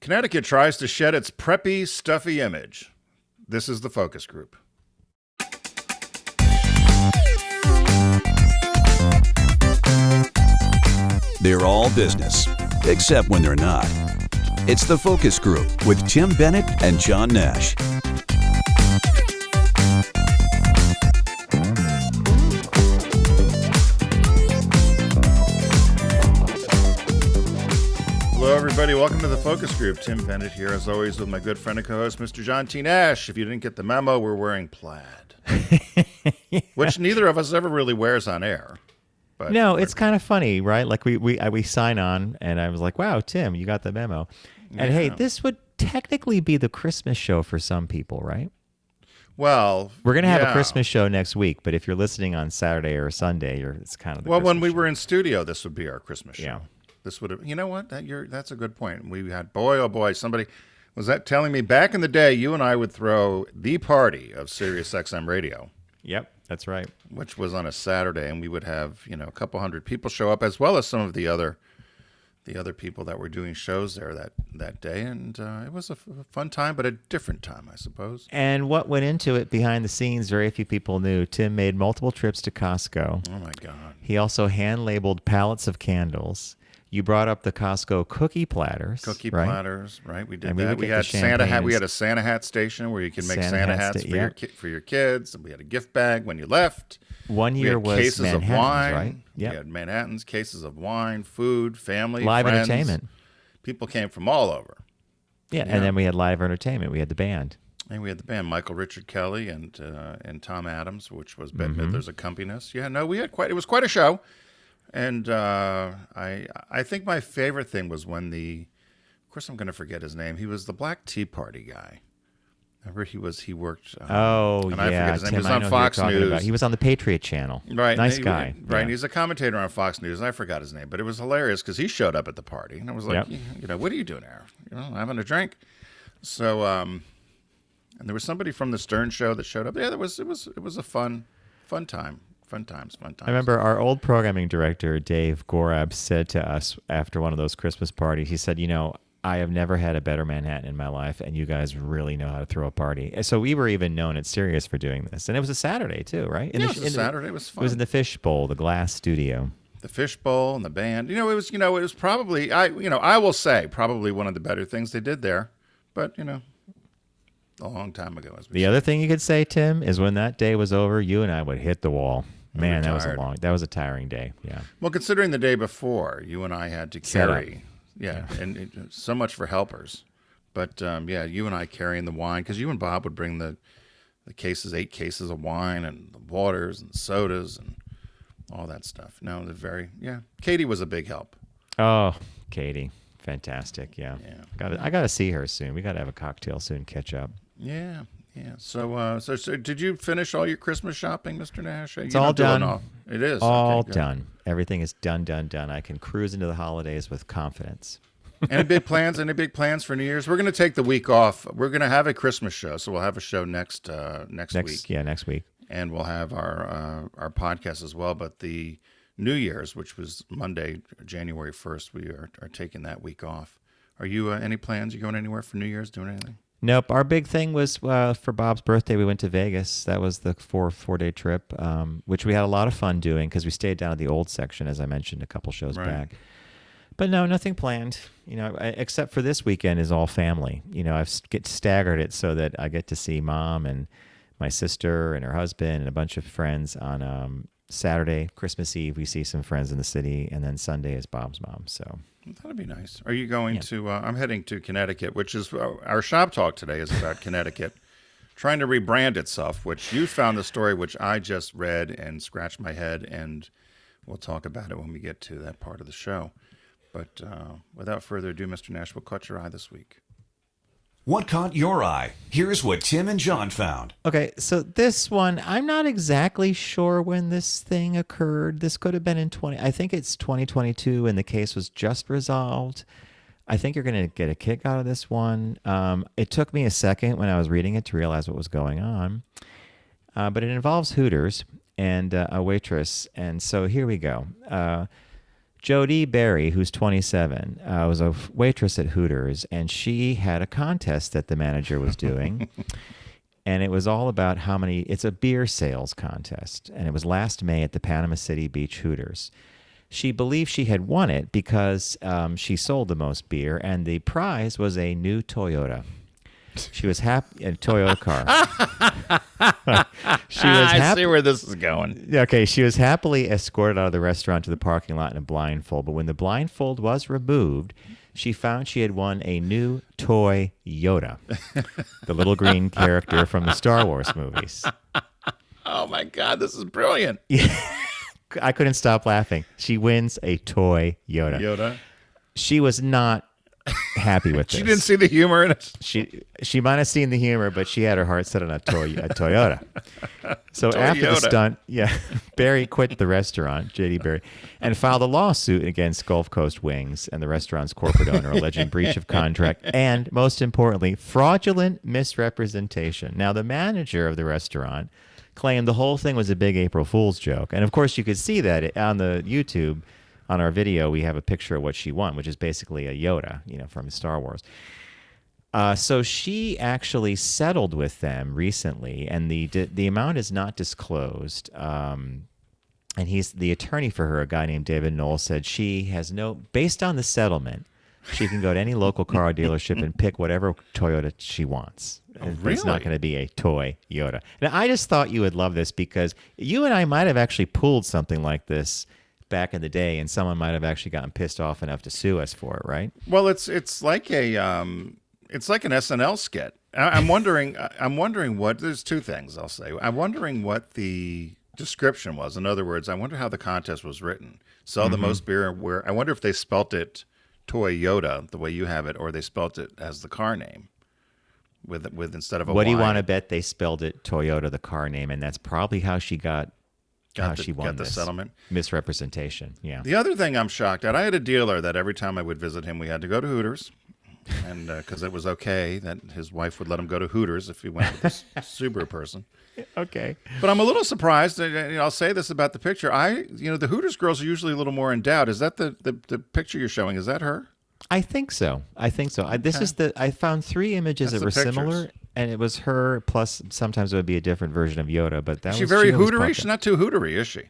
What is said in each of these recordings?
Connecticut tries to shed its preppy, stuffy image. This is the focus group. They're all business, except when they're not. It's the focus group with Tim Bennett and John Nash. Hello, everybody. Welcome to the focus group. Tim Bennett here, as always, with my good friend and co-host, Mr. John T. Nash. If you didn't get the memo, we're wearing plaid, which neither of us ever really wears on air. But no, it's kind of funny, right? Like we sign on, and I was like, "Wow, Tim, you got the memo." And hey, this would technically be the Christmas show for some people, right? Well, we're gonna have a Christmas show next week, but if you're listening on Saturday or Sunday, it's kind of the well. Christmas When we show. were in studio, this would be our Christmas show. Yeah. This would have. You know what? That's a good point. We had oh boy, somebody was that telling me back in the day. You and I would throw the party of Sirius XM Radio. Yep, that's right. Which was on a Saturday, and we would have a couple hundred people show up, as well as some of the other people that were doing shows there that day, and it was a fun time, but a different time, I suppose. And what went into it behind the scenes, very few people knew. Tim made multiple trips to Costco. Oh my God! He also hand-labeled pallets of candles. You brought up the Costco cookie platters. Platters, right? We did and that. We had Santa hat. We had a Santa hat station where you can make Santa hats for your kids. And we had a gift bag when you left. One year was cases Manhattans, of wine. right? Yep. We had Manhattans, cases of wine, food, family, live friends. entertainment. People came from all over. Yeah, and then we had live entertainment. We had the band. And we had the band, Michael Richard Kelly and Tom Adams, which was Bette Midler's accompanist. Yeah, no, it was quite a show. And I think my favorite thing was when of course I'm going to forget his name. He was the Black Tea Party guy. Remember he worked. I forget his name. Tim, He was on Fox News. About. He was on the Patriot Channel. Right. Nice guy. Right. Yeah. He's a commentator on Fox News, and I forgot his name, but it was hilarious because he showed up at the party, and I was like, what are you doing there? Having a drink. So, and there was somebody from the Stern Show that showed up. Yeah, it was a fun time. Fun times. I remember our old programming director, Dave Gorab, said to us after one of those Christmas parties, he said, I have never had a better Manhattan in my life, and you guys really know how to throw a party. So we were even known at Sirius for doing this. And it was a Saturday, too, right? It was a Saturday. It was fun. It was in the Fish Bowl, the glass studio. The Fish Bowl and the band. It was probably, I will say, probably one of the better things they did there. But, a long time ago. The other thing you could say, Tim, is when that day was over, you and I would hit the wall. Man, that was a tiring day. Yeah. Well, considering the day before, you and I had to carry, and so much for helpers. But you and I carrying the wine because you and Bob would bring the 8 cases of wine and the waters and sodas and all that stuff. No, Katie was a big help. Oh, Katie, fantastic. Yeah. I got to see her soon. We got to have a cocktail soon, catch up. Yeah. Yeah. So did you finish all your Christmas shopping, Mr. Nash? It's all done. It is all done. Everything is done. I can cruise into the holidays with confidence. Any big plans for New Year's? We're going to take the week off. We're going to have a Christmas show, so we'll have a show next week. Yeah, next week. And we'll have our podcast as well. But the New Year's, which was Monday, January 1st, we are taking that week off. Are you any plans? You going anywhere for New Year's? Doing anything? Nope. Our big thing was for Bob's birthday, we went to Vegas. That was the four-day trip, which we had a lot of fun doing because we stayed down at the old section, as I mentioned a couple shows back. But no, nothing planned. Except for this weekend is all family. I've staggered it so that I get to see Mom and my sister and her husband and a bunch of friends on Saturday, Christmas Eve. We see some friends in the city, and then Sunday is Bob's mom. So. That'd be nice. Are you going to? I'm heading to Connecticut, which is our shop talk today is about Connecticut trying to rebrand itself. Which you found the story, which I just read and scratched my head, and we'll talk about it when we get to that part of the show. But without further ado, Mr. Nash, what caught your eye this week? What caught your eye? Here's what Tim and John found. Okay, so this one, I'm not exactly sure when this thing occurred. This could have been I think it's 2022 and the case was just resolved. I think you're going to get a kick out of this one. It took me a second when I was reading it to realize what was going on. But it involves Hooters and a waitress. And so here we go. Jody Berry, who's 27, was a waitress at Hooters, and she had a contest that the manager was doing. And it was all about it's a beer sales contest. And it was last May at the Panama City Beach Hooters. She believed she had won it because she sold the most beer, and the prize was a new Toyota. She was happy, a Toyota car. I see where this is going. Okay, she was happily escorted out of the restaurant to the parking lot in a blindfold. But when the blindfold was removed, she found she had won a new toy Yoda, the little green character from the Star Wars movies. Oh my God, this is brilliant. I couldn't stop laughing. She wins a toy Yoda. She was not happy with this. She didn't see the humor in it. She might have seen the humor, but she had her heart set on a Toyota. So after the stunt, Barry quit the restaurant, J.D. Barry, and filed a lawsuit against Gulf Coast Wings and the restaurant's corporate owner, alleging breach of contract and, most importantly, fraudulent misrepresentation. Now, the manager of the restaurant claimed the whole thing was a big April Fool's joke, and of course, you could see that on the YouTube. On our video, we have a picture of what she won, which is basically a Yoda, from Star Wars. So she actually settled with them recently, and the amount is not disclosed. And he's the attorney for her, a guy named David Knoll, said she has based on the settlement, she can go to any local car dealership and pick whatever Toyota she wants. Oh, really? It's not going to be a toy Yoda. Now, I just thought you would love this because you and I might have actually pulled something like this back in the day, and someone might have actually gotten pissed off enough to sue us for it, right? Well, it's like an SNL skit. I'm wondering what. There's two things I'll say. I'm wondering what the description was. In other words, I wonder how the contest was written. Sell the most beer. I wonder if they spelt it Toy Yoda the way you have it, or they spelt it as the car name with instead of a. What do you Y. want to bet they spelled it Toyota, the car name, and that's probably how she got she won the this settlement. Misrepresentation. Yeah. The other thing I'm shocked at, I had a dealer that every time I would visit him, we had to go to Hooters, and because it was okay that his wife would let him go to Hooters if he went with this Subaru person. Okay. But I'm a little surprised. I'll say this about the picture. The Hooters girls are usually a little more endowed. Is that the picture you're showing? Is that her? I think so. This is I found 3 images that were similar, and it was her. Plus, sometimes it would be a different version of Yoda. But that Is she very hootery? She's not too hootery, is she?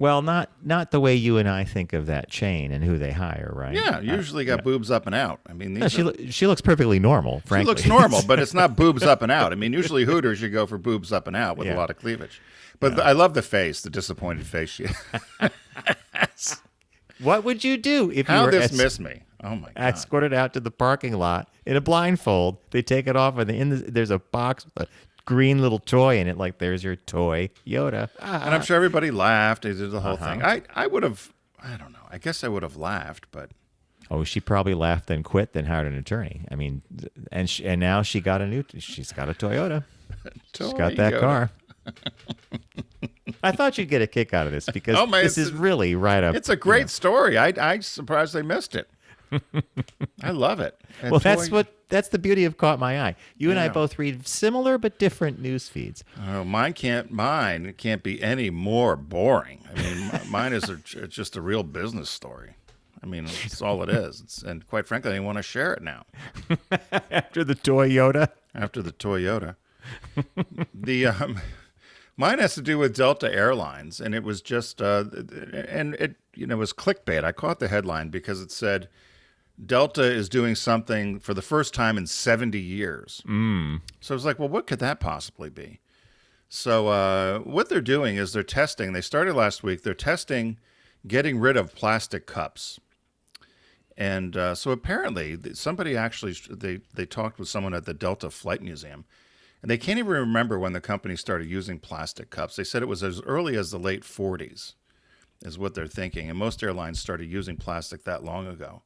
Well, not the way you and I think of that chain and who they hire, right? Yeah, usually got boobs up and out. I mean, she looks perfectly normal. Frankly, she looks normal, but it's not boobs up and out. I mean, usually Hooters you go for boobs up and out with a lot of cleavage. But I love the face, the disappointed face she has. What would you do if you How were dismiss me? Oh my God! Escorted out to the parking lot in a blindfold. They take it off, and there's a box with a green little toy in it. Like, there's your toy Yoda. And I'm sure everybody laughed. They did the whole thing. I would have. I don't know. I guess I would have laughed, but. Oh, she probably laughed and quit, then hired an attorney. I mean, and now she's got a Toyota. She's got that car. I thought you'd get a kick out of this because this is really right up. It's a great story. I'm surprised they missed it. I love it. And well, that's the beauty of Caught My Eye. You and I both read similar but different news feeds. Oh, mine can't be any more boring. I mean, mine is just a real business story. I mean, that's all it is. And quite frankly, I want to share it now. After the Toyota. Mine has to do with Delta Airlines, and it was just it was clickbait. I caught the headline because it said Delta is doing something for the first time in 70 years. So I was like, well, what could that possibly be? So what they're doing is they're testing. They started last week. They're testing getting rid of plastic cups. And so apparently somebody actually, they talked with someone at the Delta Flight Museum, and they can't even remember when the company started using plastic cups. They said it was as early as the late 40s is what they're thinking. And most airlines started using plastic that long ago.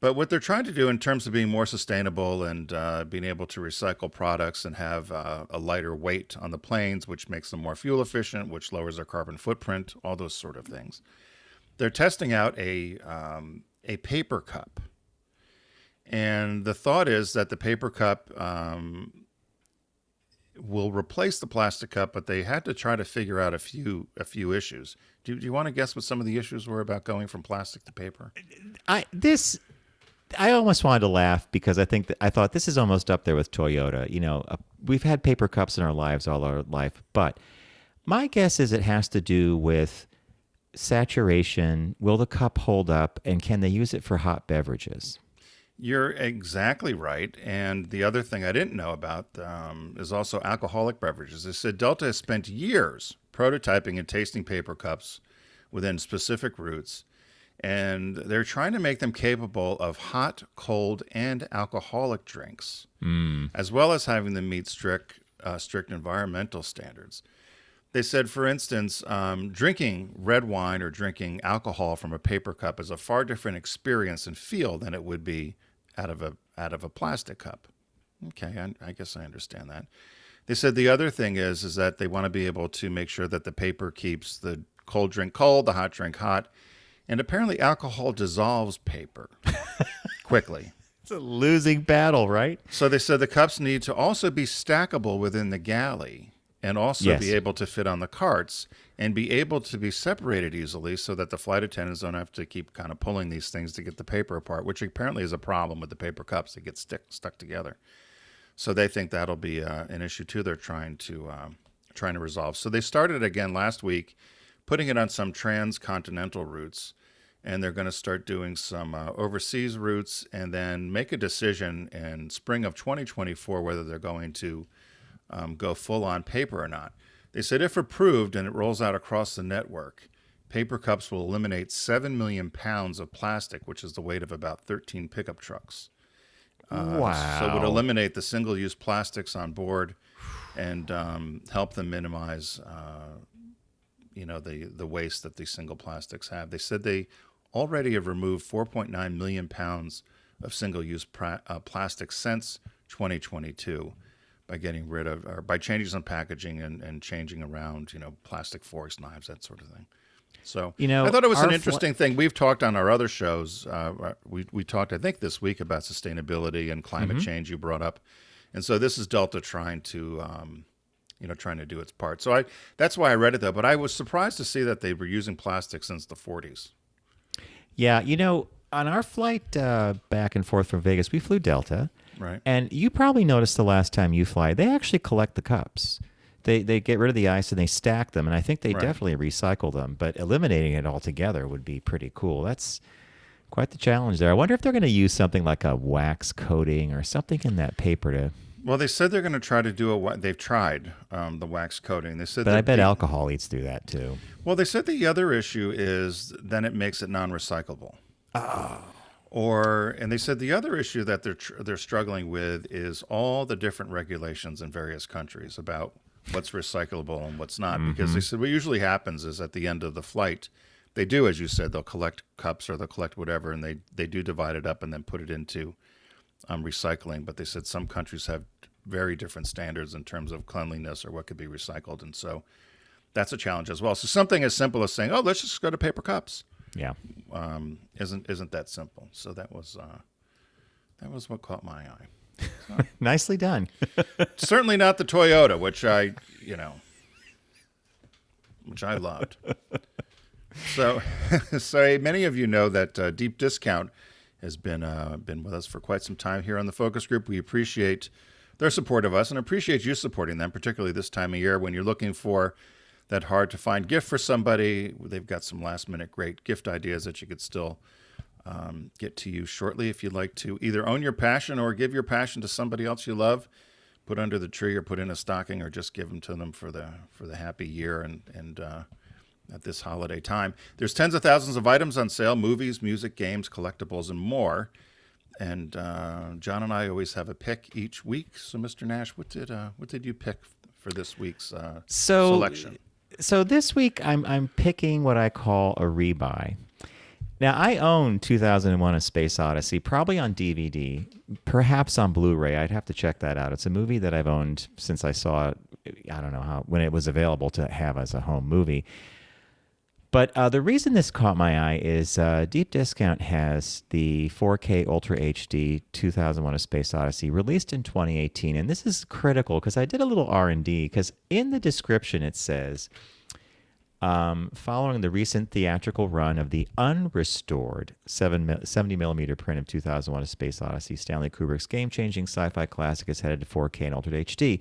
But what they're trying to do in terms of being more sustainable and being able to recycle products and have a lighter weight on the planes, which makes them more fuel efficient, which lowers their carbon footprint, all those sort of things. They're testing out a paper cup. And the thought is that the paper cup will replace the plastic cup, but they had to try to figure out a few issues. Do you want to guess what some of the issues were about going from plastic to paper? I almost wanted to laugh because I thought this is almost up there with Toyota. We've had paper cups in our lives all our life, but my guess is it has to do with saturation. Will the cup hold up, and can they use it for hot beverages? You're exactly right. And the other thing I didn't know about is also alcoholic beverages. They said Delta has spent years prototyping and tasting paper cups within specific routes, and they're trying to make them capable of hot, cold, and alcoholic drinks, as well as having them meet strict environmental standards. They said, for instance, drinking red wine or drinking alcohol from a paper cup is a far different experience and feel than it would be out of a plastic cup. Okay, I guess I understand that. They said the other thing is that they want to be able to make sure that the paper keeps the cold drink cold, the hot drink hot, and apparently alcohol dissolves paper quickly. It's a losing battle, right? So they said the cups need to also be stackable within the galley and also be able to fit on the carts and be able to be separated easily so that the flight attendants don't have to keep kind of pulling these things to get the paper apart, which apparently is a problem with the paper cups. They get stuck together. So they think that'll be an issue too. They're trying to resolve. So they started again last week, putting it on some transcontinental routes, and they're going to start doing some overseas routes and then make a decision in spring of 2024 whether they're going to go full on paper or not. They said if approved and it rolls out across the network, paper cups will eliminate 7 million pounds of plastic, which is the weight of about 13 pickup trucks. Wow. So it would eliminate the single-use plastics on board and help them minimize the waste that these single plastics have. They said they already have removed 4.9 million pounds of single-use plastic since 2022. By getting rid of, or by changing some packaging and changing around, plastic forks, knives, that sort of thing. So I thought it was an interesting thing. We've talked on our other shows. We talked, I think, this week about sustainability and climate change. You brought up, and so this is Delta trying to do its part. So that's why I read it though. But I was surprised to see that they were using plastic since the 40s. Yeah, on our flight back and forth from Vegas, we flew Delta. Right. And you probably noticed the last time you fly, they actually collect the cups. They get rid of the ice and they stack them, and I think they definitely recycle them. But eliminating it altogether would be pretty cool. That's quite the challenge there. I wonder if they're going to use something like a wax coating or something in that paper to... Well, they said they're going to try to do they've tried the wax coating. They said, but I bet alcohol eats through that too. Well, they said the other issue is then it makes it non-recyclable. Oh. And they said the other issue that they're struggling with is all the different regulations in various countries about what's recyclable and what's not. Because they said what usually happens is at the end of the flight, they do, as you said, they'll collect cups or they'll collect whatever, and they do divide it up and then put it into recycling. But they said some countries have very different standards in terms of cleanliness or what could be recycled. And so that's a challenge as well. So something as simple as saying, let's just go to paper cups. Yeah, isn't that simple? So that was what caught my eye. So, nicely done. certainly not the Toyota, which I loved. So many of you know that Deep Discount has been with us for quite some time here on the Focus Group. We appreciate their support of us and appreciate you supporting them, particularly this time of year when you're looking for that hard to find gift for somebody. They've got some last minute great gift ideas that you could still get to you shortly if you'd like to either own your passion or give your passion to somebody else you love, put under the tree or put in a stocking or just give them to them for the happy year and at this holiday time. There's tens of thousands of items on sale, movies, music, games, collectibles, and more. And John and I always have a pick each week. So Mr. Nash, what did you pick for this week's selection? So this week I'm picking what I call a rebuy. Now I own 2001: A Space Odyssey, probably on DVD, perhaps on Blu-ray. I'd have to check that out. It's a movie that I've owned since I saw it. I don't know when it was available to have as a home movie. But the reason this caught my eye is Deep Discount has the 4K Ultra HD 2001: A Space Odyssey released in 2018, and this is critical because I did a little R&D because in the description it says, following the recent theatrical run of the unrestored 70mm print of 2001: A Space Odyssey, Stanley Kubrick's game-changing sci-fi classic is headed to 4K and Ultra HD.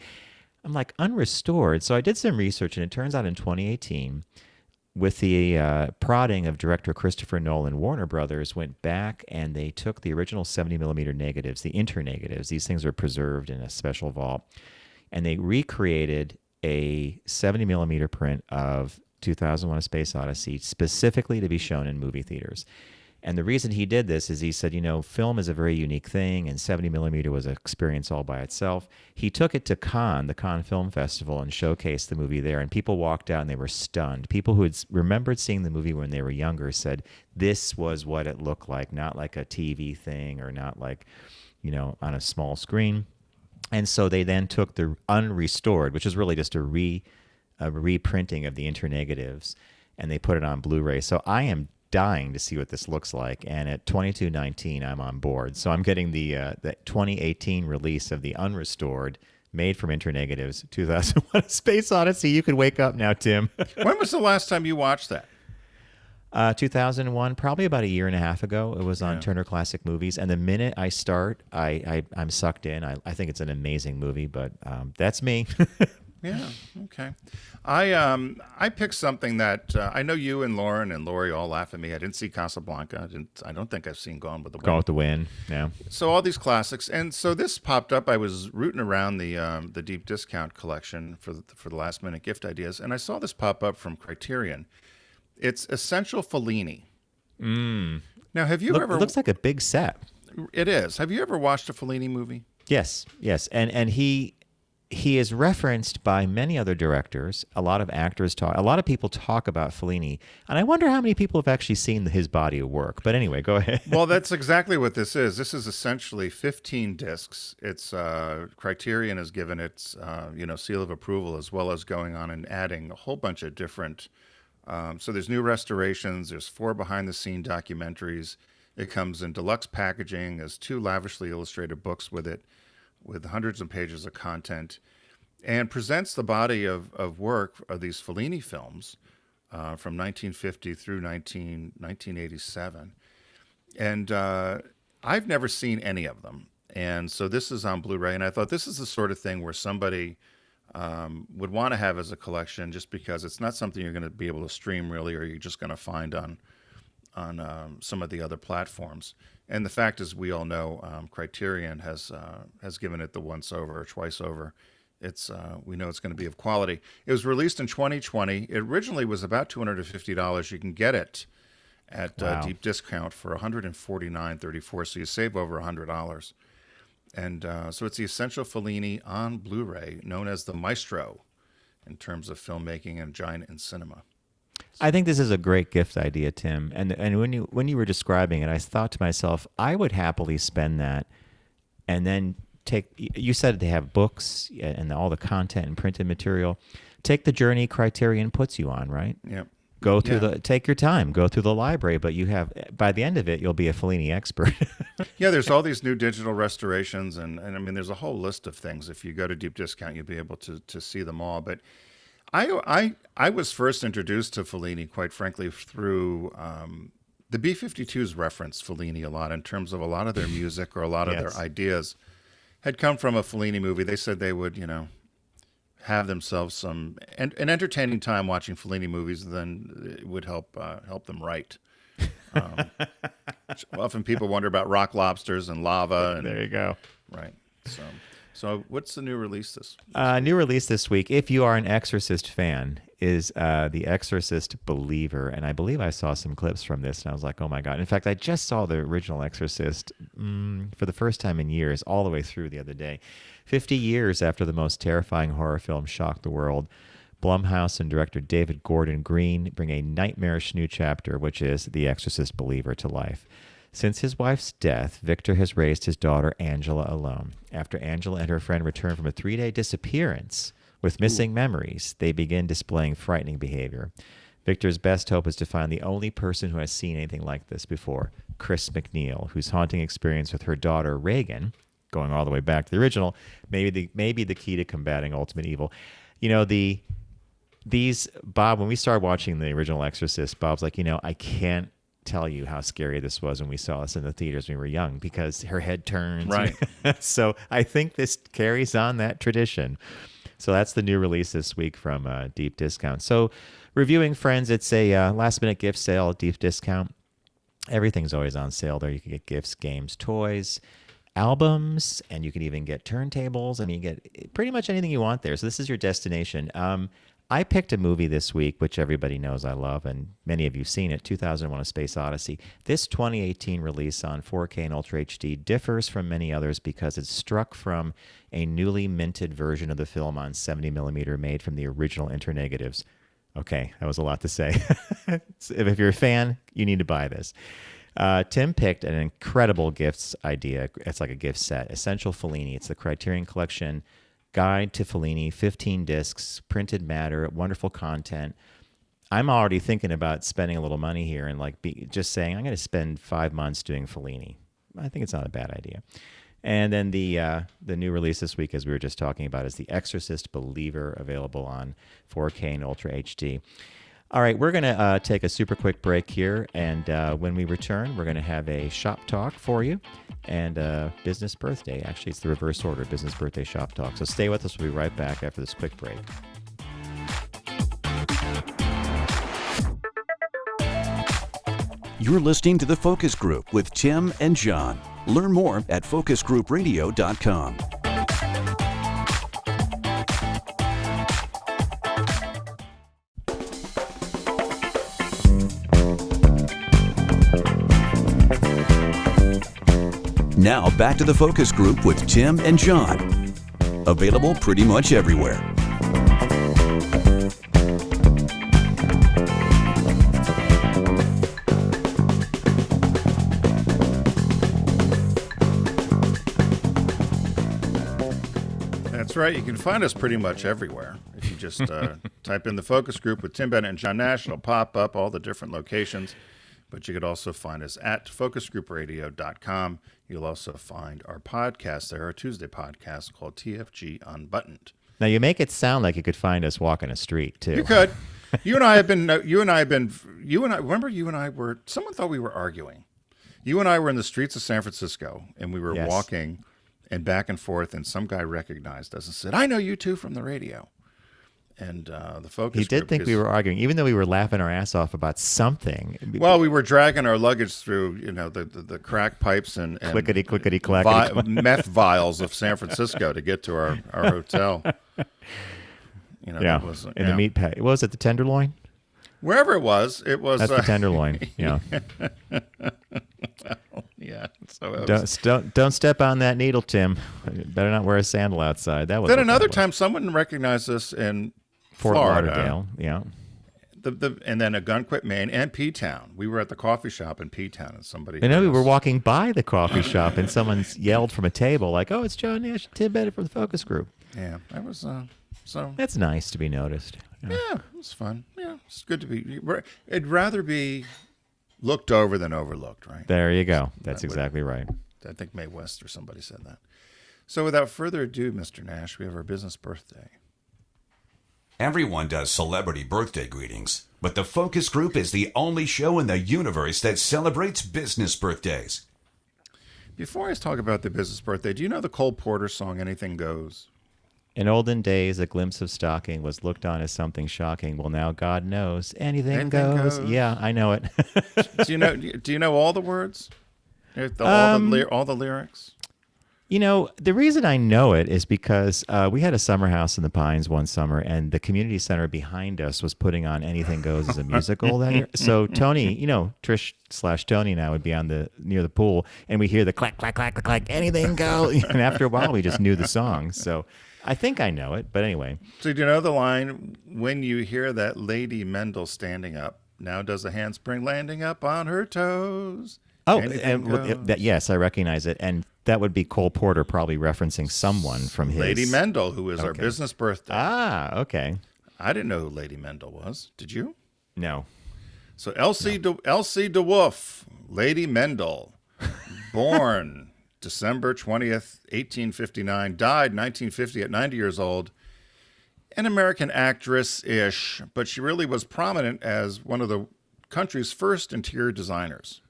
I'm like, unrestored? So I did some research, and it turns out in 2018, with the prodding of director Christopher Nolan, Warner Brothers went back and they took the original 70mm negatives, the internegatives. These things are preserved in a special vault. And they recreated a 70mm print of 2001: A Space Odyssey specifically to be shown in movie theaters. And the reason he did this is he said, film is a very unique thing, and 70mm was an experience all by itself. He took it to Cannes, the Cannes Film Festival, and showcased the movie there, and people walked out and they were stunned. People who had remembered seeing the movie when they were younger said this was what it looked like, not like a TV thing or not like, on a small screen. And so they then took the unrestored, which is really just a reprinting of the internegatives, and they put it on Blu-ray. So I am dying to see what this looks like, and at $22.19 I'm on board. So I'm getting the 2018 release of the unrestored, made from internegatives, 2001: A Space Odyssey. You could wake up now, Tim. When was the last time you watched that? 2001, probably about a year and a half ago. It was on Turner Classic Movies, and the minute I start, I'm sucked in. I think it's an amazing movie, but that's me. Yeah. Okay. I picked something that I know you and Lauren and Lori all laugh at me. I didn't see Casablanca. I don't think I've seen Gone with the Wind. Gone with the Wind. Yeah. So all these classics, and so this popped up. I was rooting around the Deep Discount collection for the last minute gift ideas, and I saw this pop up from Criterion. It's Essential Fellini. Now, have you ever? It looks like a big set. It is. Have you ever watched a Fellini movie? Yes. And he is referenced by many other directors. A lot of actors talk. A lot of people talk about Fellini, and I wonder how many people have actually seen his body of work. But anyway, go ahead. Well, that's exactly what this is. This is essentially 15 discs. It's Criterion has given its seal of approval, as well as going on and adding a whole bunch of different. So there's new restorations. There's 4 behind-the-scene documentaries. It comes in deluxe packaging. There's 2 lavishly illustrated books with it, with hundreds of pages of content, and presents the body of work of these Fellini films from 1950 through 1987. And I've never seen any of them. And so this is on Blu-ray, and I thought this is the sort of thing where somebody would want to have as a collection, just because it's not something you're going to be able to stream really, or you're just going to find on some of the other platforms. And the fact is, we all know Criterion has given it the once over or twice over. We know it's going to be of quality. It was released in 2020. It originally was about $250. You can get it at Deep Discount for $149.34, so you save over $100. And so it's the Essential Fellini on Blu-ray, known as the Maestro in terms of filmmaking and giant in cinema. I think this is a great gift idea, Tim. And when you were describing it, I thought to myself, I would happily spend that, and then you said they have books and all the content and printed material. Take the journey Criterion puts you on, right? Yep. Go through take your time, go through the library, but by the end of it, you'll be a Fellini expert. Yeah, there's all these new digital restorations, and I mean, there's a whole list of things. If you go to Deep Discount, you'll be able to see them all. But I was first introduced to Fellini, quite frankly, through the B-52s reference Fellini a lot in terms of a lot of their music or a lot of their ideas had come from a Fellini movie. They said they would, have themselves an entertaining time watching Fellini movies, and then it would help them write. Often people wonder about rock lobsters and lava. And, there you go. Right. So what's the new release this? New release this week, if you are an Exorcist fan, is The Exorcist Believer. And I believe I saw some clips from this, and I was like, oh my God. In fact, I just saw the original Exorcist for the first time in years, all the way through the other day. 50 years after the most terrifying horror film shocked the world, Blumhouse and director David Gordon Green bring a nightmarish new chapter, which is The Exorcist Believer, to life. Since his wife's death, Victor has raised his daughter Angela alone. After Angela and her friend return from a 3-day disappearance with missing memories, they begin displaying frightening behavior. Victor's best hope is to find the only person who has seen anything like this before, Chris McNeil, whose haunting experience with her daughter Reagan, going all the way back to the original, may be the key to combating ultimate evil. You know, Bob, when we started watching the original Exorcist, Bob's like, I can't tell you how scary this was when we saw this in the theaters when we were young, because her head turns. Right. So I think this carries on that tradition. So that's the new release this week from Deep Discount. So reviewing Friends, it's a last-minute gift sale at Deep Discount. Everything's always on sale there. You can get gifts, games, toys, albums, and you can even get turntables. I mean, you get pretty much anything you want there. So this is your destination. I picked a movie this week, which everybody knows I love, and many of you have seen it, 2001: A Space Odyssey. This 2018 release on 4K and Ultra HD differs from many others because it's struck from a newly minted version of the film on 70mm made from the original internegatives. Okay, that was a lot to say. If you're a fan, you need to buy this. Tim picked an incredible gifts idea. It's like a gift set. Essential Fellini. It's the Criterion Collection Guide to Fellini, 15 discs, printed matter, wonderful content. I'm already thinking about spending a little money here and just saying I'm going to spend 5 months doing Fellini. I think it's not a bad idea. And then the new release this week, as we were just talking about, is The Exorcist Believer, available on 4K and Ultra HD. All right, we're going to take a super quick break here, and when we return, we're going to have a shop talk for you and business birthday. Actually, it's the reverse order, business birthday shop talk. So stay with us. We'll be right back after this quick break. You're listening to The Focus Group with Tim and John. Learn more at focusgroupradio.com. Now back to The Focus Group with Tim and John. Available pretty much everywhere. That's right. You can find us pretty much everywhere. If you just type in The Focus Group with Tim Bennett and John Nash, it'll pop up all the different locations. But you could also find us at focusgroupradio.com. You'll also find our podcast there, our Tuesday podcast called TFG Unbuttoned. Now, you make it sound like you could find us walking a street, too. You could. Remember you and I were, someone thought we were arguing. You and I were in the streets of San Francisco, and we were walking and back and forth, and some guy recognized us and said, "I know you two from the radio." And the focus. He did think we were arguing, even though we were laughing our ass off about something. Well, we were dragging our luggage through, the crack pipes and clickety clackety meth vials of San Francisco to get to our hotel. That was, the meat pack. What was it, the Tenderloin? Wherever it was. That's the Tenderloin. Yeah. Yeah. So don't step on that needle, Tim. Better not wear a sandal outside. That was. Then another time, someone recognized us in Fort Florida. Lauderdale. Yeah. And then Gunquit, Maine, and P-Town. We were at the coffee shop in P-Town, and somebody. We were walking by the coffee shop, and someone yelled from a table, like, "Oh, it's John Nash and Tim Bennett from the Focus Group." Yeah, that was so. That's nice to be noticed. Yeah, it was fun. Yeah, it's good to be. It'd rather be looked over than overlooked, right? There you go. That's exactly right. I think Mae West or somebody said that. So without further ado, Mr. Nash, we have our business birthday. Everyone does celebrity birthday greetings, but the Focus Group is the only show in the universe that celebrates business birthdays. Before I talk about the business birthday, do you know the Cole Porter song, Anything Goes? In olden days, a glimpse of stocking was looked on as something shocking. Well, now God knows anything goes. Yeah, I know it. Do you know all the words? All the lyrics? The reason I know it is because we had a summer house in the Pines one summer, and the community center behind us was putting on Anything Goes as a musical that year. So Tony, Trish/Tony and I would be near the pool, and we hear the clack, clack, clack, clack, clack, anything goes. And after a while, we just knew the song. So I think I know it, but anyway. So do you know the line, when you hear that Lady Mendel standing up, now does a handspring landing up on her toes? Oh, yes, I recognize it. And that would be Cole Porter probably referencing someone from his... Lady Mendel, who is our business birthday. Ah, okay. I didn't know who Lady Mendel was. Did you? No. So Elsie de Wolfe, Lady Mendel, born December 20th, 1859, died 1950 at 90 years old. An American actress-ish, but she really was prominent as one of the country's first interior designers.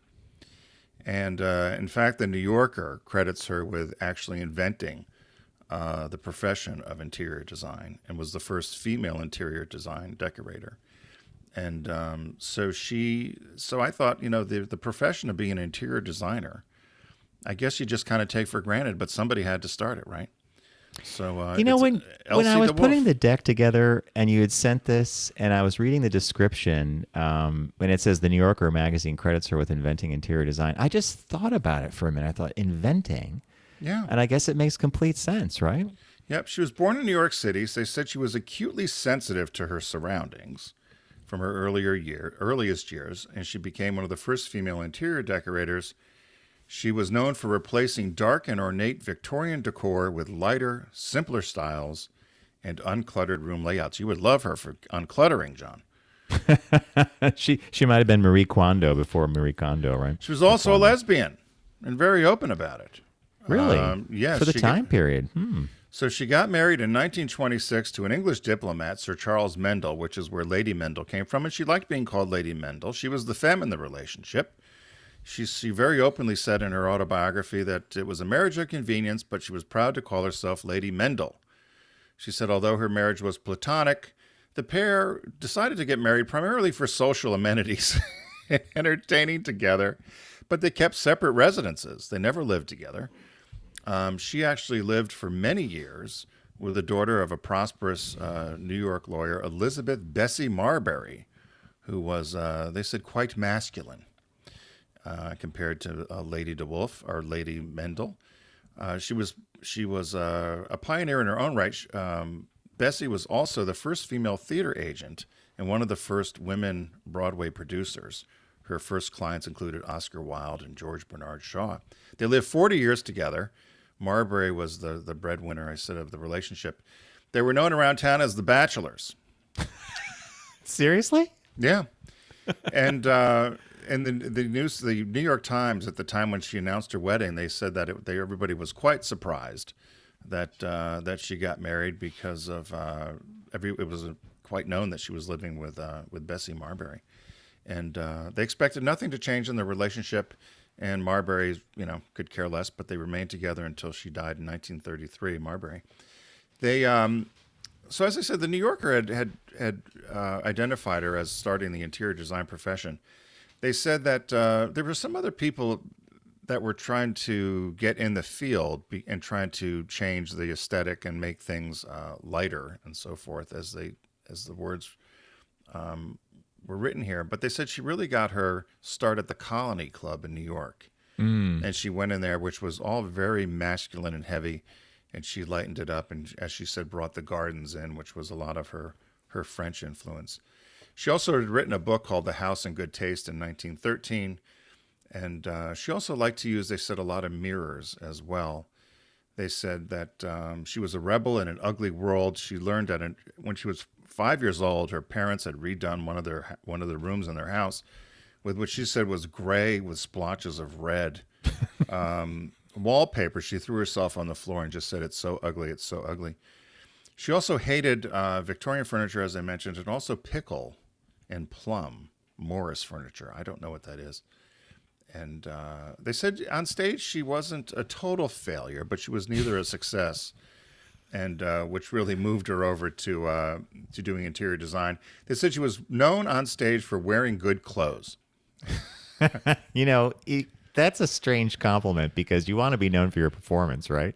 And in fact, the New Yorker credits her with actually inventing the profession of interior design and was the first female interior design decorator. And so I thought, the profession of being an interior designer, I guess you just kind of take for granted, but somebody had to start it, right? So when I was putting the deck together and you had sent this and I was reading the description, when it says the New Yorker magazine credits her with inventing interior design, I just thought about it for a minute. I thought, inventing? Yeah. And I guess it makes complete sense, right? Yep. She was born in New York City. So they said she was acutely sensitive to her surroundings from her earliest years, and she became one of the first female interior decorators. She was known for replacing dark and ornate Victorian decor with lighter, simpler styles and uncluttered room layouts. You would love her for uncluttering, John. She might have been Marie Kondo before Marie Kondo, right? She was also a lesbian and very open about it. Really? Yes. For the time period. So she got married in 1926 to an English diplomat, Sir Charles Mendel, which is where Lady Mendel came from, and she liked being called Lady Mendel. She was the femme in the relationship. She very openly said in her autobiography that it was a marriage of convenience, but she was proud to call herself Lady Mendel. She said although her marriage was platonic, the pair decided to get married primarily for social amenities and entertaining together, but they kept separate residences. They never lived together. She actually lived for many years with the daughter of a prosperous New York lawyer, Elizabeth Bessie Marbury, who was, they said, quite masculine. Compared to Lady de Wolfe or Lady Mendel. She was a pioneer in her own right. Bessie was also the first female theater agent and one of the first women Broadway producers. Her first clients included Oscar Wilde and George Bernard Shaw. They lived 40 years together. Marbury was the breadwinner, I said, of the relationship. They were known around town as the Bachelors. Seriously? Yeah. And the New York Times at the time when she announced her wedding, they said that everybody was quite surprised that she got married because of it was quite known that she was living with Bessie Marbury, and they expected nothing to change in their relationship. And Marbury, could care less, but they remained together until she died in 1933. Marbury, they. So as I said, the New Yorker had identified her as starting the interior design profession. They said that there were some other people that were trying to get in the field and trying to change the aesthetic and make things lighter and so forth, as the words were written here. But they said she really got her start at the Colony Club in New York. And she went in there, which was all very masculine and heavy, and she lightened it up and, as she said, brought the gardens in, which was a lot of her French influence. She also had written a book called The House in Good Taste in 1913, and she also liked to use, they said, a lot of mirrors as well. They said that she was a rebel in an ugly world. She learned that when she was 5 years old, her parents had redone one of the rooms in their house with what she said was gray with splotches of red. Wallpaper. She threw herself on the floor and just said, "It's so ugly, it's so ugly." She also hated Victorian furniture, as I mentioned, and also pickle and plum Morris furniture. I don't know what that is. And they said on stage she wasn't a total failure, but she was neither a success, and which really moved her over to doing interior design. They said she was known on stage for wearing good clothes. That's a strange compliment because you want to be known for your performance, right?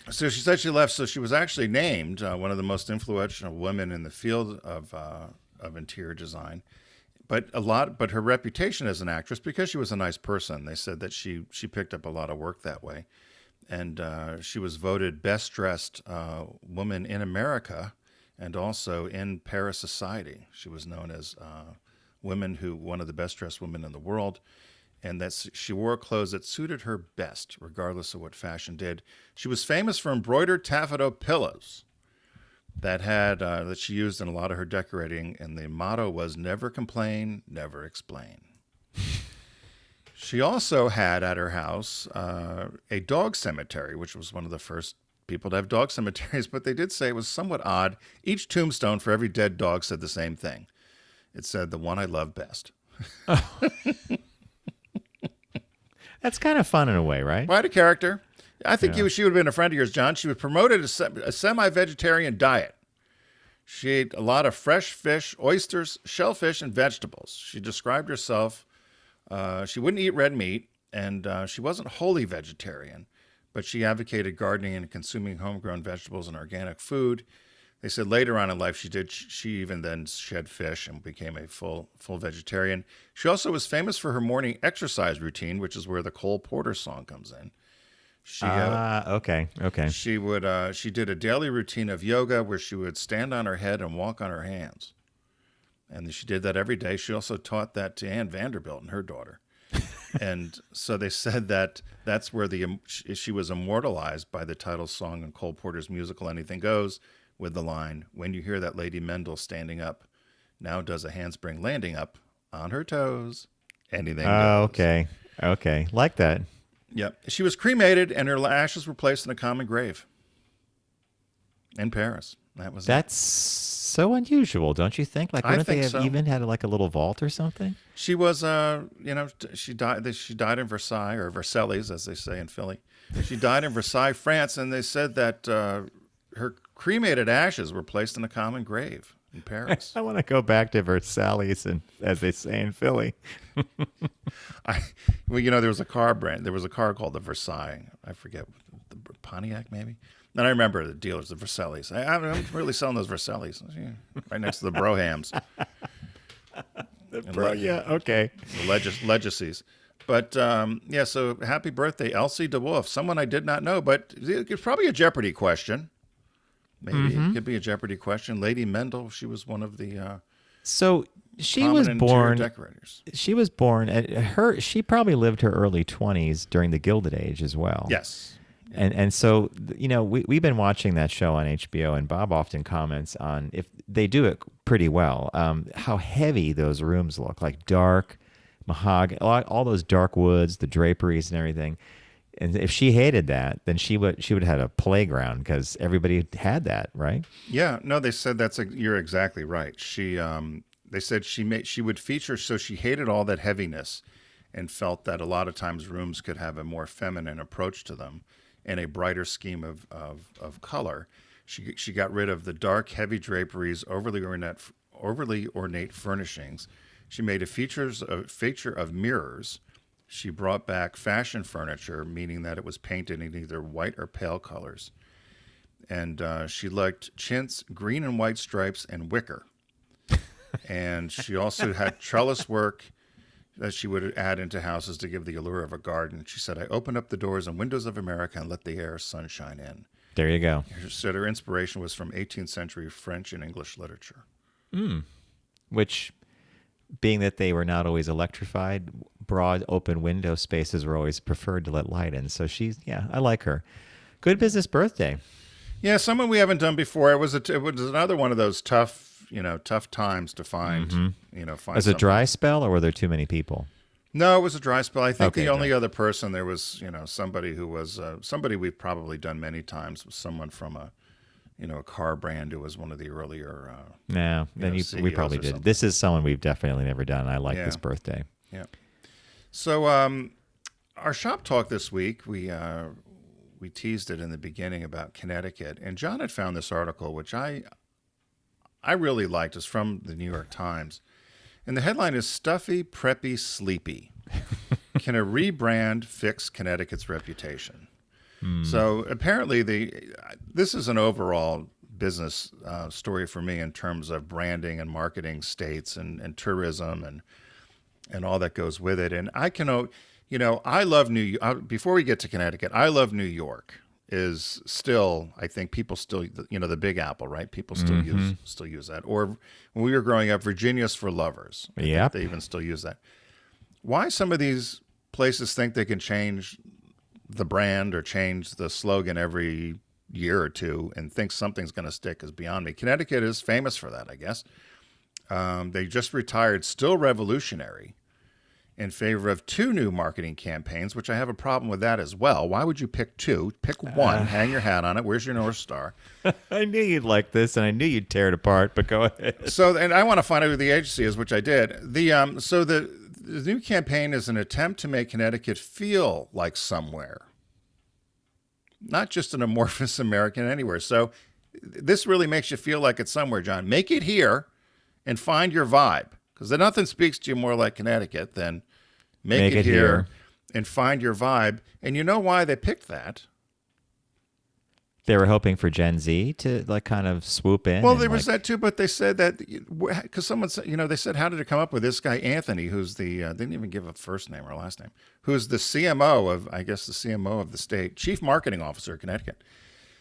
So she said she left. So she was actually named one of the most influential women in the field of interior design. But her reputation as an actress, because she was a nice person, they said that she picked up a lot of work that way, and she was voted best dressed woman in America, and also in Paris society. She was known as one of the best dressed women in the world. And that she wore clothes that suited her best, regardless of what fashion did. She was famous for embroidered taffeta pillows. that she used in a lot of her decorating, and the motto was "Never complain, never explain." She also had at her house a dog cemetery, which was one of the first people to have dog cemeteries, but they did say it was somewhat odd. Each tombstone for every dead dog said the same thing. It said, "The one I love best." That's kind of fun in a way, right? Quite a character. I think she would have been a friend of yours, John. She was promoted a semi-vegetarian diet. She ate a lot of fresh fish, oysters, shellfish, and vegetables. She described herself, she wouldn't eat red meat, and she wasn't wholly vegetarian, but she advocated gardening and consuming homegrown vegetables and organic food. They said later on in life she even then shed fish and became a full vegetarian. She also was famous for her morning exercise routine, which is where the Cole Porter song comes in. Okay. She did a daily routine of yoga where she would stand on her head and walk on her hands. And she did that every day. She also taught that to Anne Vanderbilt and her daughter. And so they said that's where she was immortalized by the title song in Cole Porter's musical Anything Goes, with the line, "When you hear that Lady Mendel standing up, now does a handspring landing up on her toes, anything goes." Okay. Like that. Yep. She was cremated and her ashes were placed in a common grave in Paris. That's so unusual, don't you think? Like, wouldn't they have even had like a little vault or something? She was, she died. She died in Versailles, or Versailles, as they say in Philly. She died in Versailles, France, and they said that her cremated ashes were placed in a common grave in Paris. I want to go back to Versailles, and as they say in Philly. There was a car brand. There was a car called the Versailles. I forget, the Pontiac maybe. And I remember the dealers, the Versailles. I'm really selling those Versailles, right next to the Brohams. Okay. The Legacies. But, so happy birthday, Elsie de Wolfe. Someone I did not know, but it's probably a Jeopardy question. Maybe it could be a Jeopardy question. Lady Mendel, she was one of the so she was born decorators. She was born she probably lived her early 20s during the Gilded Age as well. Yes. And so, we've been watching that show on HBO, and Bob often comments on, if they do it pretty well, how heavy those rooms look, like dark, mahogany, all those dark woods, the draperies and everything. And if she hated that, then she would have had a playground, because everybody had that, right? Yeah, no, they said you're exactly right. They said she would feature, so she hated all that heaviness and felt that a lot of times rooms could have a more feminine approach to them and a brighter scheme of color. She got rid of the dark, heavy draperies, overly ornate furnishings. She made a feature of mirrors. She brought back fashion furniture, meaning that it was painted in either white or pale colors. And she liked chintz, green and white stripes, and wicker. And she also had trellis work that she would add into houses to give the allure of a garden. She said, "I opened up the doors and windows of America and let the air sunshine in." There you go. She said her inspiration was from 18th century French and English literature. Which, being that they were not always electrified, broad open window spaces were always preferred to let light in. So I like her. Good business birthday. Yeah, someone we haven't done before. It was another one of those tough times to find. Find. Was it a dry spell, or were there too many people? No, it was a dry spell. I think the only dry. other person there was, somebody who was somebody we've probably done many times. Was someone from a car brand who was one of the earlier. No, then we probably did. Something. This is someone we've definitely never done. I like this birthday. Yeah. So our shop talk this week, we teased it in the beginning about Connecticut, and John had found this article, which I really liked. It's from the New York Times. And the headline is "Stuffy, Preppy, Sleepy. Can a rebrand fix Connecticut's reputation?" So apparently this is an overall business story for me in terms of branding and marketing states and tourism and all that goes with it. And I can, I love New York. Before we get to Connecticut, I love New York. Is still, I think people still, the Big Apple, right? People still use that. Or when we were growing up, Virginia's for lovers. Yeah, they even still use that. Why some of these places think they can change the brand or change the slogan every year or two and think something's going to stick is beyond me. Connecticut is famous for that, I guess. They just retired Still Revolutionary in favor of 2 new marketing campaigns, which I have a problem with that as well. Why would you pick 2? Pick one, hang your hat on it. Where's your North Star? I knew you'd like this, and I knew you'd tear it apart, but go ahead. So, and I want to find out who the agency is, which I did. The new campaign is an attempt to make Connecticut feel like somewhere, not just an amorphous American anywhere. So this really makes you feel like it's somewhere, John. Make it here and find your vibe, because nothing speaks to you more like Connecticut than make it here and find your vibe. And you know why they picked that? They were hoping for Gen Z to like kind of swoop in. Well, there was that too, but they said that because someone said, they said, how did it come up with this guy, Anthony, who's the, they didn't even give a first name or last name, who's the CMO of, I guess, the CMO of the state, Chief Marketing Officer of Connecticut,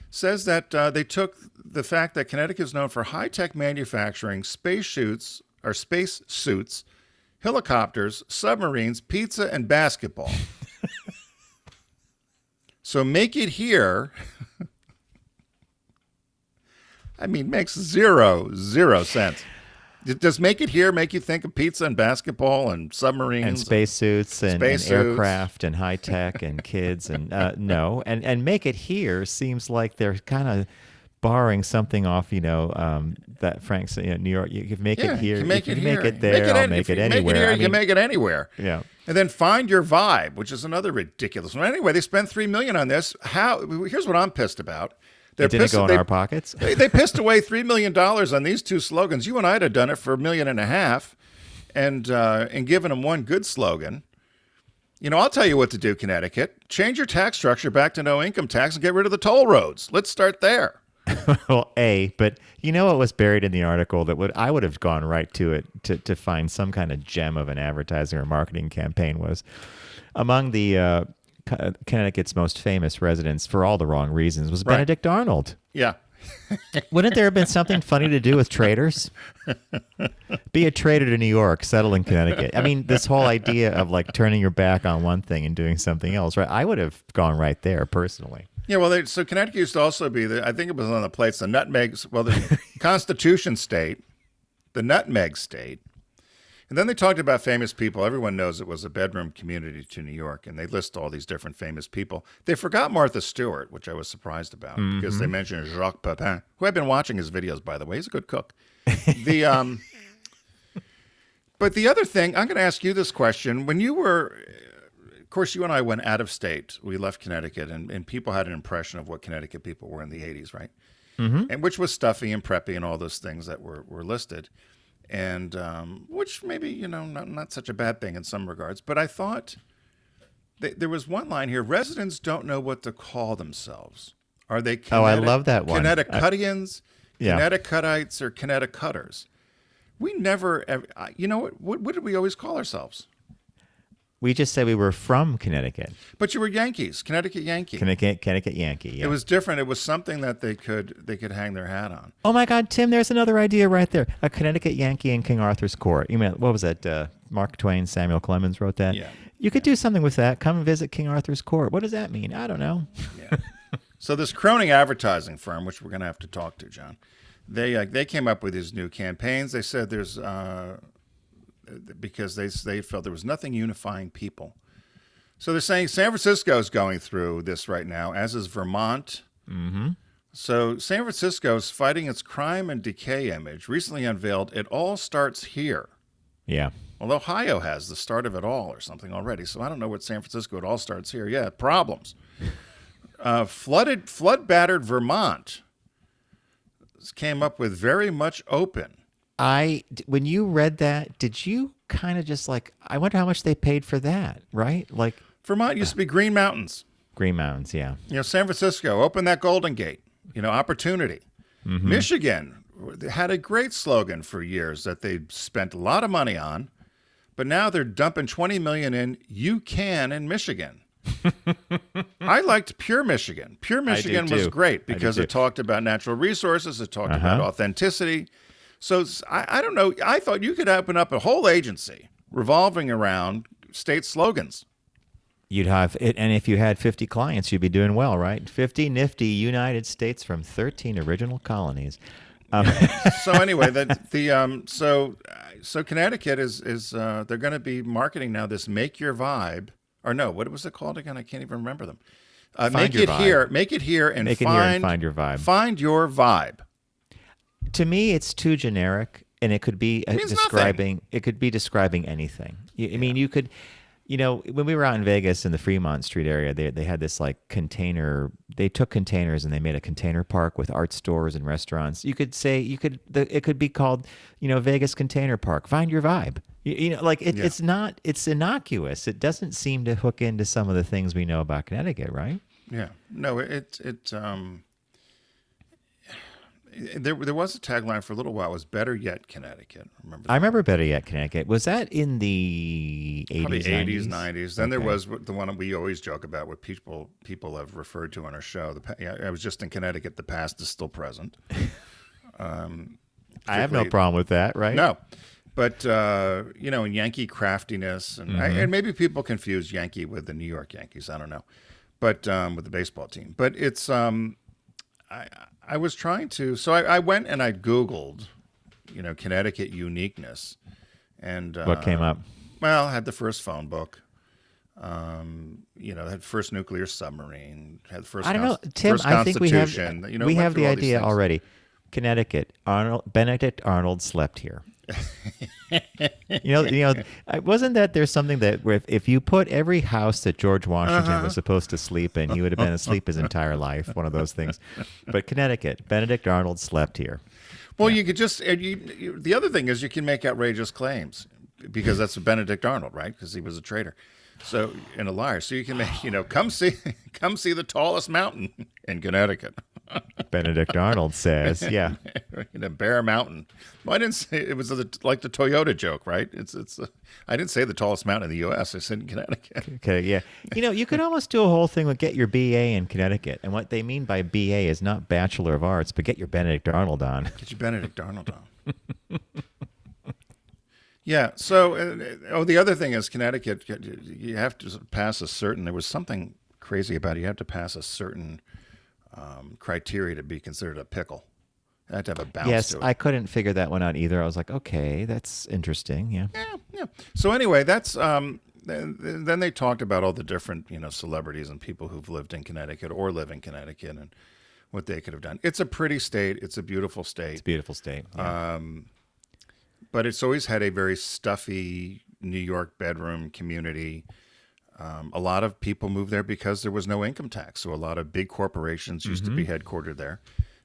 says that they took the fact that Connecticut is known for high-tech manufacturing, space suits, helicopters, submarines, pizza, and basketball. So make it here. I mean, makes zero sense. Does make it here make you think of pizza and basketball and submarines and spacesuits and aircraft and high tech and kids and no, and make it here seems like they're kind of borrowing something off, that Frank said, New York. You can make it here, you can make it there, I'll make it anywhere. Make it here, you can make it anywhere. Yeah. And then find your vibe, which is another ridiculous one. Anyway, they spent $3 million on this. Here's what I'm pissed about. It didn't go in our pockets. They pissed away $3 million on these 2 slogans. You and I'd have done it for $1.5 million, and given them one good slogan. I'll tell you what to do, Connecticut. Change your tax structure back to no income tax and get rid of the toll roads. Let's start there. Well, but what was buried in the article that I would have gone right to it to find some kind of gem of an advertising or marketing campaign was among the Connecticut's most famous residents for all the wrong reasons was Right. Benedict Arnold. Yeah. Wouldn't there have been something funny to do with traders? Be a trader to New York, settle in Connecticut. I mean, this whole idea of like turning your back on one thing and doing something else, right? I would have gone right there personally. Yeah, well, so Connecticut used to also be I think it was on the plates, the the Constitution state, the nutmeg state. And then they talked about famous people. Everyone knows it was a bedroom community to New York, and they list all these different famous people. They forgot Martha Stewart, which I was surprised about, because they mentioned Jacques Pepin, who I've been watching his videos, by the way. He's a good cook. But the other thing, I'm going to ask you this question. When you were, of course, you and I went out of state. We left Connecticut, and people had an impression of what Connecticut people were in the 80s, right? Mm-hmm. And which was stuffy and preppy and all those things that were listed. And which maybe, not such a bad thing in some regards. But I thought there was one line here. Residents don't know what to call themselves. Are they I love that one. Connecticutians, Yeah. Connecticutites, or Connecticuters? We never ever, what did we always call ourselves? We just said we were from Connecticut. But you were Yankees, Connecticut Yankee. Connecticut Yankee, yeah. It was different. It was something that they could hang their hat on. Oh my God, Tim, there's another idea right there. A Connecticut Yankee in King Arthur's Court. What was that? Mark Twain, Samuel Clemens wrote that. Yeah. You could do something with that. Come and visit King Arthur's Court. What does that mean? I don't know. Yeah. So this Croning advertising firm, which we're going to have to talk to, John, they came up with these new campaigns. They said there's because they felt there was nothing unifying people. So they're saying San Francisco is going through this right now, as is Vermont. Mm-hmm. So San Francisco is fighting its crime and decay image. Recently unveiled, it all starts here. Yeah. Well, Ohio has the start of it all or something already. So I don't know what San Francisco, it all starts here. Yeah, problems. Flood-battered Vermont came up with very much open. When you read that, did you kind of just like, I wonder how much they paid for that, right? Like Vermont used to be Green Mountains. Green Mountains, yeah. San Francisco, open that Golden Gate, opportunity. Mm-hmm. Michigan had a great slogan for years that they spent a lot of money on, but now they're dumping $20 million in You Can in Michigan. I liked Pure Michigan. Pure Michigan was great because it talked about natural resources. It talked about authenticity. So I don't know. I thought you could open up a whole agency revolving around state slogans. You'd have it, and if you had 50 clients, you'd be doing well, right? 50 nifty United States from 13 original colonies. So anyway, so Connecticut is they're going to be marketing now this Make Your Vibe, or no, what was it called again? I can't even remember them. Make it here, make it here, and find your vibe. Find your vibe. To me, it's too generic, and it could be describing. Nothing. It could be describing anything. I mean, you could. When we were out in Vegas in the Fremont Street area, they had this like container. They took containers and they made a container park with art stores and restaurants. You could say it could be called Vegas Container Park. Find your vibe. It's not. It's innocuous. It doesn't seem to hook into some of the things we know about Connecticut, right? Yeah. No. There was a tagline for a little while. It was "Better Yet, Connecticut." I remember "Better Yet, Connecticut." Was that in the 80s, probably 80s, 90s? Then Okay. there was the one we always joke about, what people have referred to on our show. I was just in Connecticut. The past is still present. I have no problem with that, right? No, but Yankee craftiness, and maybe people confuse Yankee with the New York Yankees. I don't know, but with the baseball team. But it's I was trying to, so I went and I Googled, Connecticut uniqueness, and What came up? Well, I had the first phone book. Had first nuclear submarine. Had the first. I don't know, Tim. First I think we have Constitution. we have the all these idea things. already. Connecticut. Benedict Arnold slept here. Wasn't that there's something that if you put every house that George Washington was supposed to sleep in, he would have been asleep his entire life. One of those things. But Connecticut, Benedict Arnold slept here. Well, you could just the other thing is you can make outrageous claims because that's Benedict Arnold, right? Because he was a traitor, so and a liar. So you can make come see the tallest mountain in Connecticut. Benedict Arnold says, yeah. Bear Mountain. Well, I didn't say it was like the Toyota joke, right? I didn't say the tallest mountain in the U.S. I said in Connecticut. Okay, yeah. You could almost do a whole thing with get your BA in Connecticut. And what they mean by BA is not Bachelor of Arts, but get your Benedict Arnold on. Get your Benedict Arnold on. Yeah. So, the other thing is Connecticut, you have to pass there was something crazy about it. You have to pass a certain criteria to be considered a pickle. I had to have a bounce Yes, to it. I couldn't figure that one out either. I was like, okay, that's interesting. Yeah. Yeah. So anyway, that's then they talked about all the different celebrities and people who've lived in Connecticut or live in Connecticut and what they could have done. It's a pretty state. It's a beautiful state. It's a beautiful state. Yeah. But it's always had a very stuffy New York bedroom community. A lot of people moved there because there was no income tax. So a lot of big corporations used to be headquartered there.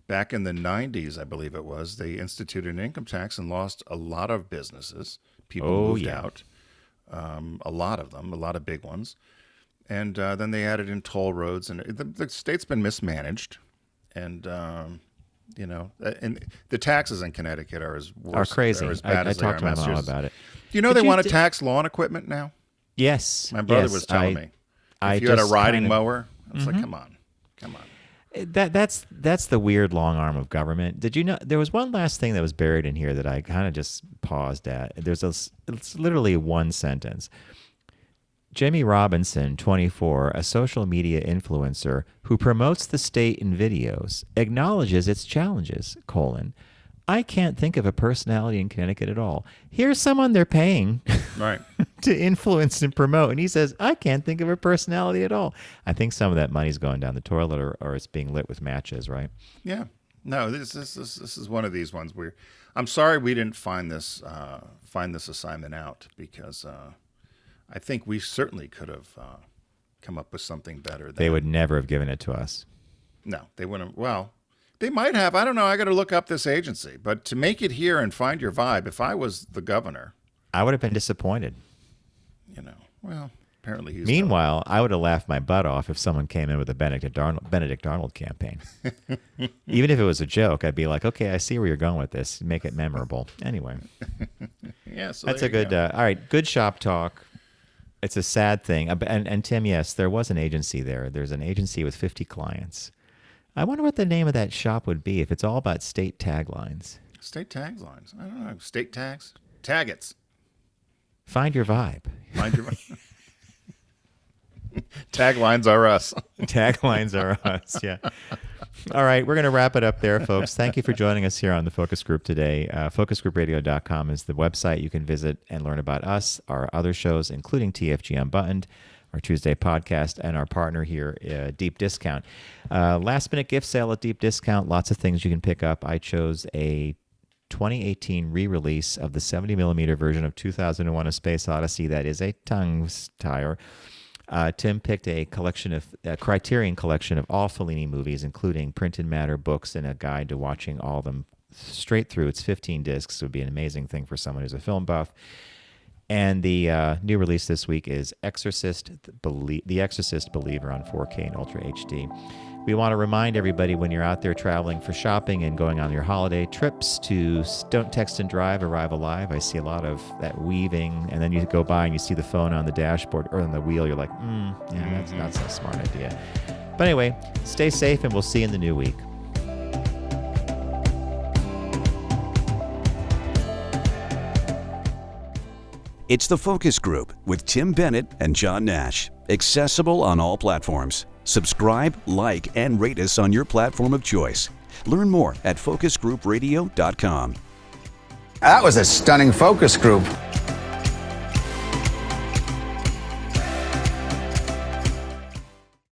Back in the 90s, I believe it was, they instituted an income tax and lost a lot of businesses. People moved out, a lot of them, a lot of big ones. And then they added in toll roads. And the state's been mismanaged. And, and the taxes in Connecticut are crazy. Are as bad I as they are talked in to my mom Massachusetts. about it. Do you know they want to tax lawn equipment now? Yes. My brother was telling me. If you had a riding mower, it's like, come on. That's the weird long arm of government. Did you know there was one last thing that was buried in here that I kind of just paused at? It's literally one sentence. Jamie Robinson, 24, a social media influencer who promotes the state in videos, acknowledges its challenges, I can't think of a personality in Connecticut at all. Here's someone they're paying Right. to influence and promote. And he says, I can't think of a personality at all. I think some of that money's going down the toilet or it's being lit with matches, right? Yeah. No, this is one of these ones where I'm sorry we didn't find this assignment out because I think we certainly could have come up with something better. They would never have given it to us. No, they wouldn't. Well, they might have. I don't know. I got to look up this agency. But to make it here and find your vibe, if I was the governor, I would have been disappointed. Well, apparently he's. Meanwhile, I would have laughed my butt off if someone came in with a Benedict Arnold campaign. Even if it was a joke, I'd be like, okay, I see where you're going with this. Make it memorable. Anyway. Yeah, so That's there a good, you go. all right, good shop talk. It's a sad thing. And Tim, yes, there was an agency there. There's an agency with 50 clients. I wonder what the name of that shop would be if it's all about state taglines. State taglines. I don't know. State tags. Taggets. Find your vibe. Find your vibe. Taglines are us. Taglines are us, yeah. All right, we're going to wrap it up there, folks. Thank you for joining us here on the Focus Group today. FocusGroupRadio.com is the website. You can visit and learn about us, our other shows, including TFG Unbuttoned, our Tuesday podcast, and our partner here, Deep Discount. Last-minute gift sale at Deep Discount. Lots of things you can pick up. I chose a 2018 re-release of the 70mm version of 2001: A Space Odyssey. That is a tongue tire. Tim picked a Criterion collection of all Fellini movies, including printed matter, books, and a guide to watching all of them straight through. It's 15 discs. It would be an amazing thing for someone who's a film buff. And the new release this week is The Exorcist Believer on 4K and Ultra HD. We want to remind everybody, when you're out there traveling for shopping and going on your holiday trips, to don't text and drive, arrive alive. I see a lot of that weaving, and then you go by and you see the phone on the dashboard or on the wheel. You're like, that's not so smart idea. But anyway, stay safe, and we'll see you in the new week. It's The Focus Group with Tim Bennett and John Nash. Accessible on all platforms. Subscribe, like, and rate us on your platform of choice. Learn more at focusgroupradio.com. That was a stunning focus group.